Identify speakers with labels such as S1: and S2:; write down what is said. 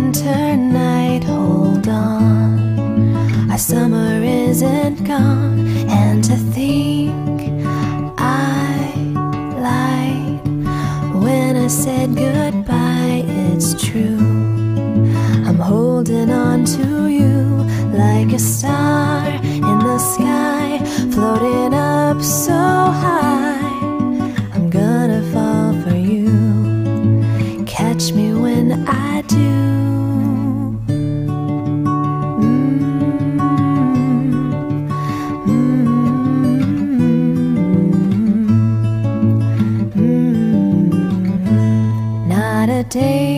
S1: winter night, hold on. Our summer isn't gone, and to think I lied when I said goodbye. It's true, I'm holding on to you like a star in the sky, floating up so high. I'm gonna fall for you, catch me when I do. Not a day